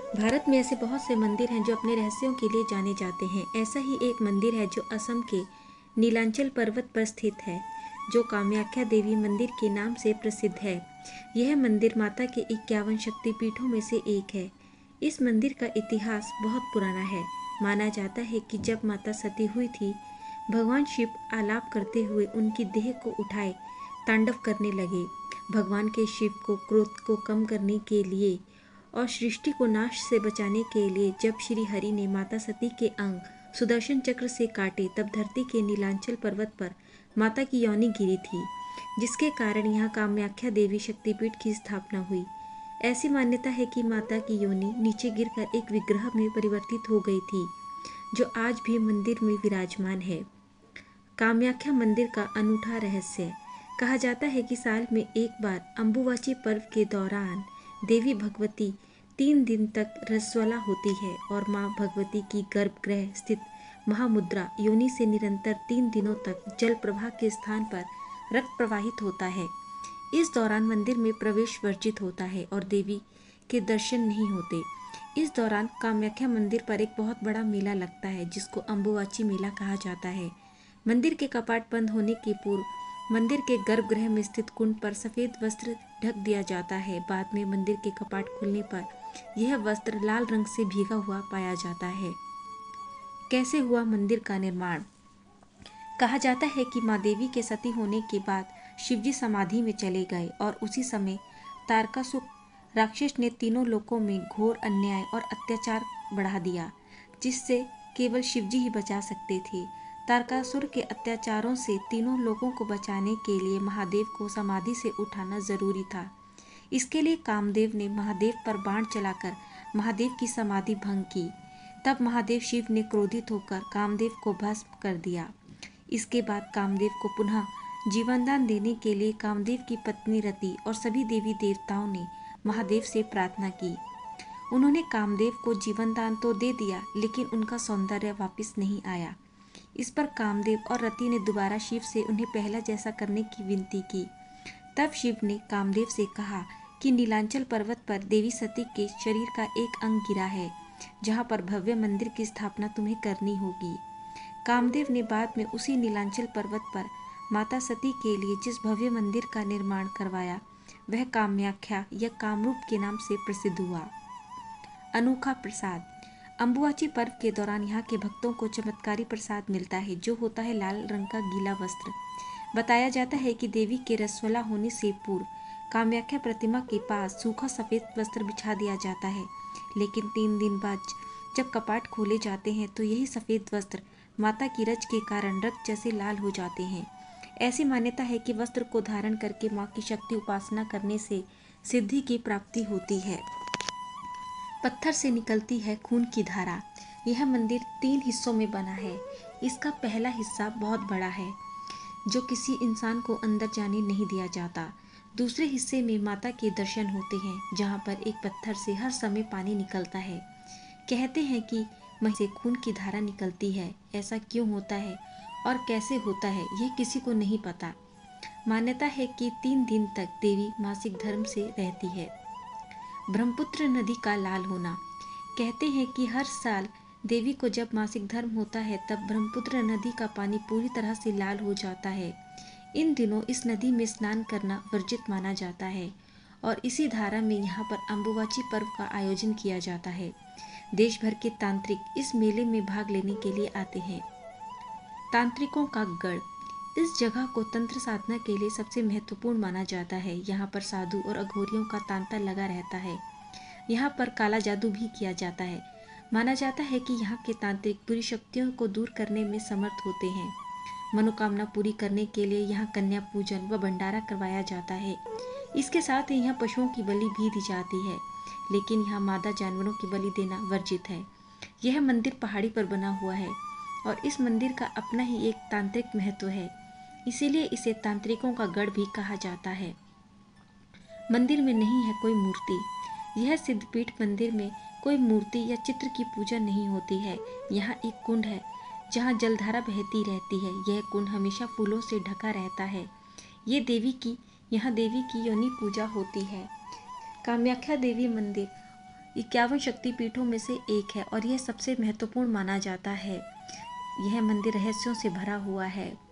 भारत में ऐसे बहुत से मंदिर हैं जो अपने रहस्यों के लिए जाने जाते हैं। ऐसा ही एक मंदिर है जो असम के नीलांचल पर्वत पर स्थित है, जो कामाख्या देवी मंदिर के नाम से प्रसिद्ध है। यह मंदिर माता के 51 शक्तिपीठों में से एक है। इस मंदिर का इतिहास बहुत पुराना है। माना जाता है कि जब माता सती हुई थी, भगवान शिव आलाप करते हुए उनकी देह को उठाए तांडव करने लगे। भगवान के शिव को क्रोध को कम करने के लिए और सृष्टि को नाश से बचाने के लिए जब श्री हरि ने माता सती के अंग सुदर्शन चक्र से काटे, तब धरती के नीलांचल पर्वत पर माता की योनि गिरी थी, जिसके कारण यहाँ कामाख्या देवी शक्तिपीठ की स्थापना हुई। ऐसी मान्यता है कि माता की योनि नीचे गिरकर एक विग्रह में परिवर्तित हो गई थी, जो आज भी मंदिर में विराजमान है। कामाख्या मंदिर का अनूठा रहस्य। कहा जाता है कि साल में एक बार अम्बुवाची पर्व के दौरान देवी भगवती 3 दिन तक रसवला होती है और मां भगवती की गर्भगृह स्थित महामुद्रा योनि से निरंतर 3 दिनों तक जल प्रवाह के स्थान पर रक्त प्रवाहित होता है। इस दौरान मंदिर में प्रवेश वर्जित होता है और देवी के दर्शन नहीं होते। इस दौरान कामाख्या मंदिर पर एक बहुत बड़ा मेला लगता है, जिसको अम्बुवाची मेला कहा जाता है। मंदिर के कपाट बंद होने के पूर्व मंदिर के गर्भगृह में स्थित कुंड पर सफेद वस्त्र ढक दिया जाता है। बाद में मंदिर के कपाट खुलने पर यह वस्त्र लाल रंग से भीगा हुआ पाया जाता है। कैसे हुआ मंदिर का निर्माण? कहा जाता है कि मां देवी के सती होने के बाद शिवजी समाधि में चले गए और उसी समय तारकासुर राक्षस ने तीनों लोकों में घोर अन्याय और अत्याचार बढ़ा दिया, जिससे केवल शिवजी ही बचा सकते थे। तारकासुर के अत्याचारों से तीनों लोगों को बचाने के लिए महादेव को समाधि से उठाना जरूरी था। इसके लिए कामदेव ने महादेव पर बाण चलाकर महादेव की समाधि भंग की। तब महादेव शिव ने क्रोधित होकर कामदेव को भस्म कर दिया। इसके बाद कामदेव को पुनः जीवनदान देने के लिए कामदेव की पत्नी रति और सभी देवी देवताओं ने महादेव से प्रार्थना की। उन्होंने कामदेव को जीवनदान तो दे दिया, लेकिन उनका सौंदर्य वापस नहीं आया। इस पर कामदेव और रति ने दोबारा शिव से उन्हें पहला जैसा करने की विनती की। तब शिव ने कामदेव से कहा कि नीलांचल पर्वत पर देवी सती के शरीर का एक अंग गिरा है, जहाँ पर भव्य मंदिर की स्थापना तुम्हें करनी होगी। कामदेव ने बाद में उसी नीलांचल पर्वत पर माता सती के लिए जिस भव्य मंदिर का निर्माण करवाया, वह कामाख्या या कामरूप के नाम से प्रसिद्ध हुआ। अनोखा प्रसाद। अम्बुवाची पर्व के दौरान यहाँ के भक्तों को चमत्कारी प्रसाद मिलता है, जो होता है लाल रंग का गीला वस्त्र। बताया जाता है कि देवी के रसवला होने से पूर्व कामाख्या प्रतिमा के पास सूखा सफेद वस्त्र बिछा दिया जाता है, लेकिन 3 दिन बाद जब कपाट खोले जाते हैं तो यही सफेद वस्त्र माता की रज के कारण रक्त जैसे लाल हो जाते हैं। ऐसी मान्यता है कि वस्त्र को धारण करके माँ की शक्ति उपासना करने से सिद्धि की प्राप्ति होती है। पत्थर से निकलती है खून की धारा। यह मंदिर 3 हिस्सों में बना है। इसका पहला हिस्सा बहुत बड़ा है, जो किसी इंसान को अंदर जाने नहीं दिया जाता। दूसरे हिस्से में माता के दर्शन होते हैं, जहाँ पर एक पत्थर से हर समय पानी निकलता है। कहते हैं कि मही से खून की धारा निकलती है। ऐसा क्यों होता है और कैसे होता है, यह किसी को नहीं पता। मान्यता है कि 3 दिन तक देवी मासिक धर्म से रहती है। ब्रह्मपुत्र नदी का लाल होना। कहते हैं कि हर साल देवी को जब मासिक धर्म होता है, तब ब्रह्मपुत्र नदी का पानी पूरी तरह से लाल हो जाता है। इन दिनों इस नदी में स्नान करना वर्जित माना जाता है और इसी धारा में यहाँ पर अम्बुवाची पर्व का आयोजन किया जाता है। देश भर के तांत्रिक इस मेले में भाग लेने के लिए आते हैं। तांत्रिकों का गढ़। इस जगह को तंत्र साधना के लिए सबसे महत्वपूर्ण माना जाता है। यहाँ पर साधु और अघोरियों का तांता लगा रहता है। यहाँ पर काला जादू भी किया जाता है। माना जाता है कि यहाँ के तांत्रिक बुरी शक्तियों को दूर करने में समर्थ होते हैं। मनोकामना पूरी करने के लिए यहाँ कन्या पूजन व भंडारा करवाया जाता है। इसके साथ ही यहाँ पशुओं की बलि भी दी जाती है, लेकिन यहाँ मादा जानवरों की बलि देना वर्जित है। यह मंदिर पहाड़ी पर बना हुआ है और इस मंदिर का अपना ही एक तांत्रिक महत्व है, इसीलिए इसे तांत्रिकों का गढ़ भी कहा जाता है। मंदिर में नहीं है कोई मूर्ति। यह सिद्धपीठ मंदिर में कोई मूर्ति या चित्र की पूजा नहीं होती है। यहाँ एक कुंड है, जहाँ जलधारा बहती रहती है। यह कुंड हमेशा फूलों से ढका रहता है। यहाँ देवी की योनि पूजा होती है। कामाख्या देवी मंदिर 51 शक्तिपीठों में से एक है और यह सबसे महत्वपूर्ण माना जाता है। यह मंदिर रहस्यों से भरा हुआ है।